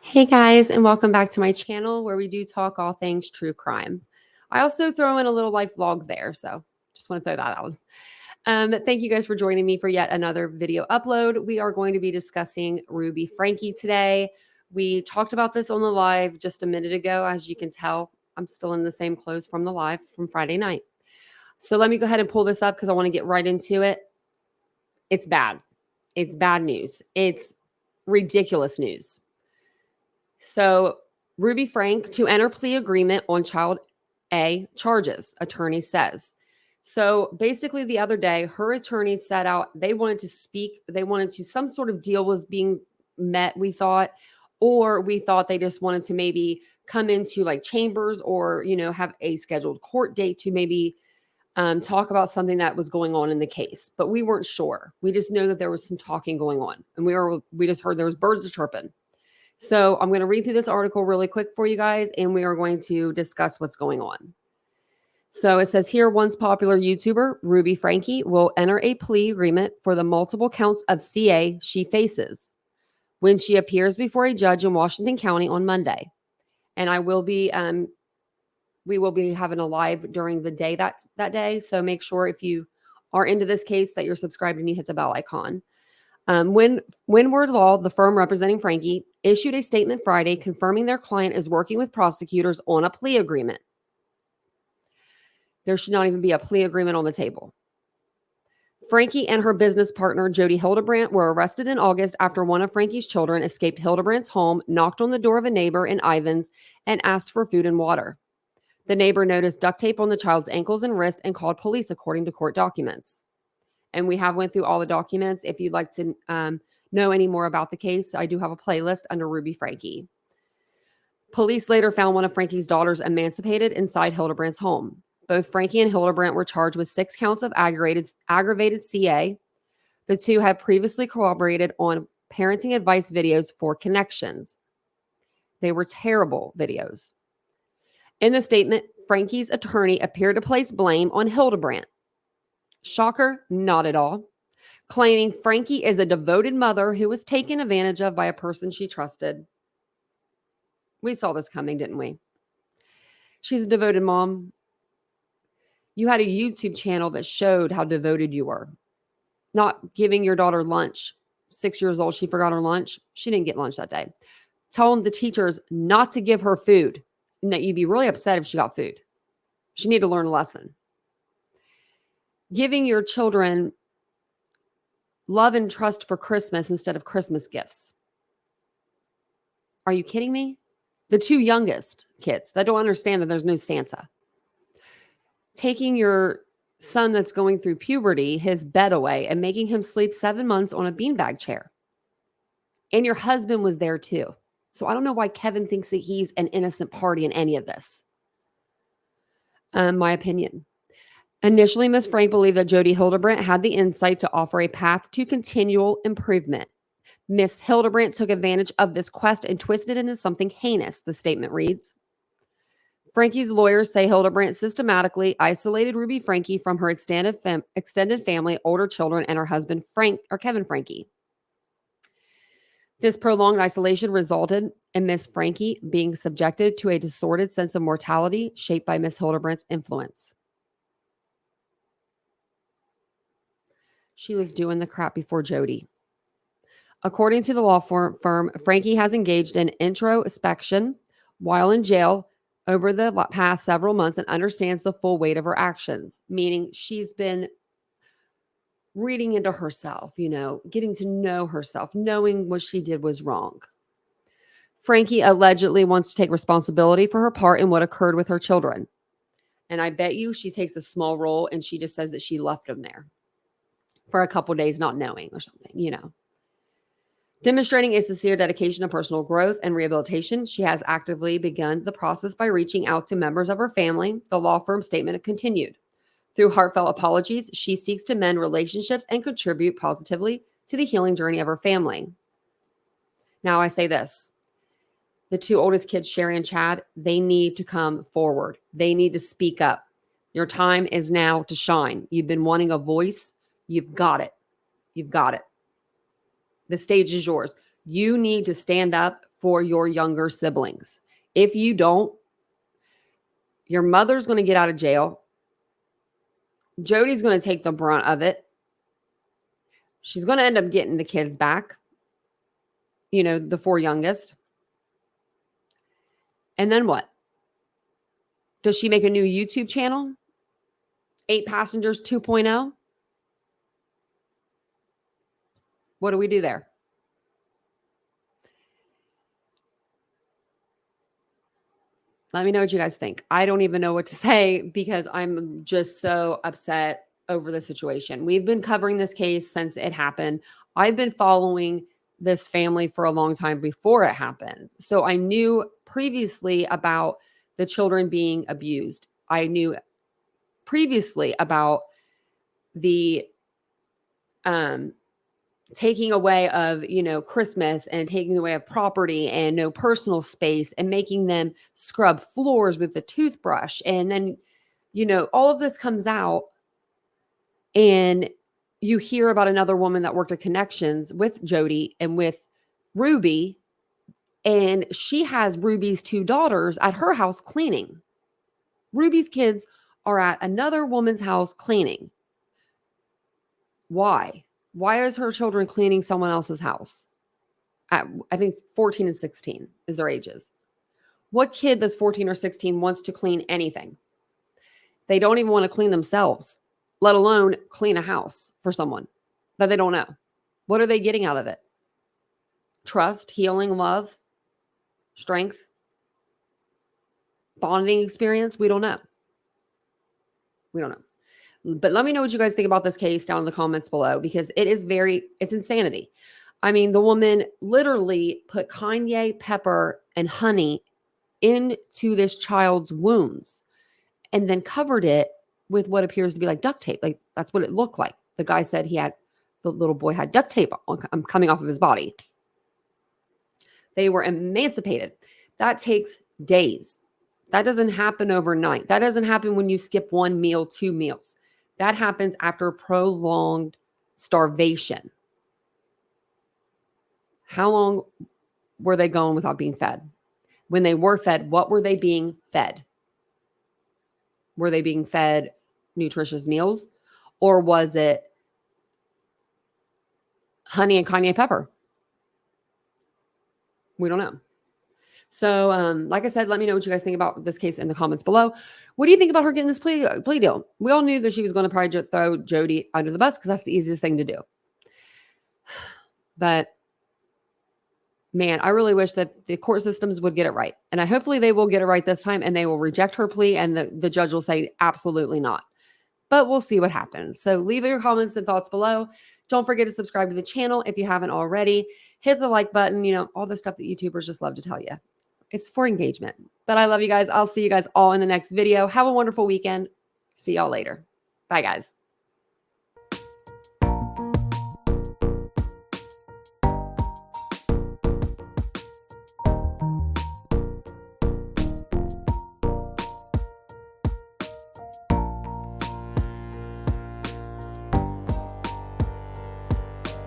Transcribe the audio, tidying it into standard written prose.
Hey guys, and welcome back to my channel where we do talk all things true crime. I also throw in a little life vlog there, so just want to throw that out. Thank you guys for joining me for yet another video upload. We are going to be discussing Ruby Franke today. We talked about this on the live just a minute ago. As you can tell, I'm still in the same clothes from the live from Friday night. So let me go ahead and pull this up because I want to get right into it. It's bad. It's bad news. It's ridiculous news. So Ruby Franke to enter plea agreement on child A charges, attorney says. So basically the other day, her attorney set out, they wanted to speak, they wanted to, some sort of deal was being met, we thought, or we thought they just wanted to maybe come into like chambers or, have a scheduled court date to maybe talk about something that was going on in the case. But we weren't sure. We just know that there was some talking going on. And we just heard there was birds chirping. So I'm going to read through this article really quick for you guys, and we are going to discuss what's going on. So it says here, once popular YouTuber Ruby Franke will enter a plea agreement for the multiple counts of CA she faces when she appears before a judge in Washington County on Monday. And we will be having a live during the day that day. So make sure if you are into this case that you're subscribed and you hit the bell icon. When Windward Law, the firm representing Franke, issued a statement Friday confirming their client is working with prosecutors on a plea agreement. There should not even be a plea agreement on the table. Franke and her business partner, Jodi Hildebrandt, were arrested in August after one of Franke's children escaped Hildebrandt's home, knocked on the door of a neighbor in Ivins, and asked for food and water. The neighbor noticed duct tape on the child's ankles and wrist and called police, according to court documents. And we have went through all the documents. If you'd like to know any more about the case, I do have a playlist under Ruby Franke. Police later found one of Franke's daughters emancipated inside Hildebrandt's home. Both Franke and Hildebrandt were charged with 6 counts of aggravated CA. The two had previously cooperated on parenting advice videos for Connections. They were terrible videos. In the statement, Franke's attorney appeared to place blame on Hildebrandt. Shocker, not at all. Claiming Franke is a devoted mother who was taken advantage of by a person she trusted. We saw this coming, didn't we? She's a devoted mom. You had a YouTube channel that showed how devoted you were. Not giving your daughter lunch. 6 years old, she forgot her lunch. She didn't get lunch that day. Telling the teachers not to give her food and that you'd be really upset if she got food. She needed to learn a lesson. Giving your children love and trust for Christmas instead of Christmas gifts. Are you kidding me? The 2 youngest kids that don't understand that there's no Santa. Taking your son that's going through puberty, his bed away, and making him sleep 7 months on a beanbag chair. And your husband was there too. So I don't know why Kevin thinks that he's an innocent party in any of this. My opinion. Initially, Ms. Franke believed that Jodi Hildebrandt had the insight to offer a path to continual improvement. Ms. Hildebrandt took advantage of this quest and twisted it into something heinous, the statement reads. Franke's lawyers say Hildebrandt systematically isolated Ruby Franke from her extended family, older children, and her husband, Kevin Franke. This prolonged isolation resulted in Ms. Franke being subjected to a distorted sense of mortality shaped by Ms. Hildebrandt's influence. She was doing the crap before Jodi. According to the law firm, Franke has engaged in introspection while in jail over the past several months and understands the full weight of her actions, meaning she's been reading into herself, getting to know herself, knowing what she did was wrong. Franke allegedly wants to take responsibility for her part in what occurred with her children. And I bet you she takes a small role and she just says that she left them there for a couple days not knowing or something, Demonstrating a sincere dedication to personal growth and rehabilitation, she has actively begun the process by reaching out to members of her family, the law firm statement continued. Through heartfelt apologies, she seeks to mend relationships and contribute positively to the healing journey of her family. Now I say this. The 2 oldest kids, Sherry and Chad, they need to come forward. They need to speak up. Your time is now to shine. You've been wanting a voice. You've got it. You've got it. The stage is yours. You need to stand up for your younger siblings. If you don't, your mother's going to get out of jail. Jodi's going to take the brunt of it. She's going to end up getting the kids back, the 4 youngest. And then what? Does she make a new YouTube channel? 8 Passengers 2.0? What do we do there? Let me know what you guys think. I don't even know what to say because I'm just so upset over the situation. We've been covering this case since it happened. I've been following this family for a long time before it happened. So I knew previously about the children being abused. I knew previously about the taking away of, Christmas and taking away of property and no personal space and making them scrub floors with the toothbrush. And then, all of this comes out and you hear about another woman that worked at Connections with Jodi and with Ruby. And she has Ruby's 2 daughters at her house cleaning. Ruby's kids are at another woman's house cleaning. Why? Why is her children cleaning someone else's house? I think 14 and 16 is their ages. What kid that's 14 or 16 wants to clean anything? They don't even want to clean themselves, let alone clean a house for someone that they don't know. What are they getting out of it? Trust, healing, love, strength, bonding experience? We don't know. We don't know. But let me know what you guys think about this case down in the comments below, because it's insanity. I mean, the woman literally put cayenne pepper and honey into this child's wounds and then covered it with what appears to be like duct tape. Like, that's what it looked like. The guy said the little boy had duct tape coming off of his body. They were emancipated. That takes days. That doesn't happen overnight. That doesn't happen when you skip 1 meal, 2 meals. That happens after prolonged starvation. How long were they going without being fed? When they were fed, what were they being fed? Were they being fed nutritious meals? Or was it honey and cayenne pepper? We don't know. So, like I said, let me know what you guys think about this case in the comments below. What do you think about her getting this plea deal? We all knew that she was going to probably throw Jodi under the bus because that's the easiest thing to do. But, man, I really wish that the court systems would get it right. And hopefully they will get it right this time and they will reject her plea and the judge will say absolutely not. But we'll see what happens. So leave your comments and thoughts below. Don't forget to subscribe to the channel if you haven't already. Hit the like button, all the stuff that YouTubers just love to tell you. It's for engagement. But I love you guys. I'll see you guys all in the next video. Have a wonderful weekend. See y'all later. Bye, guys.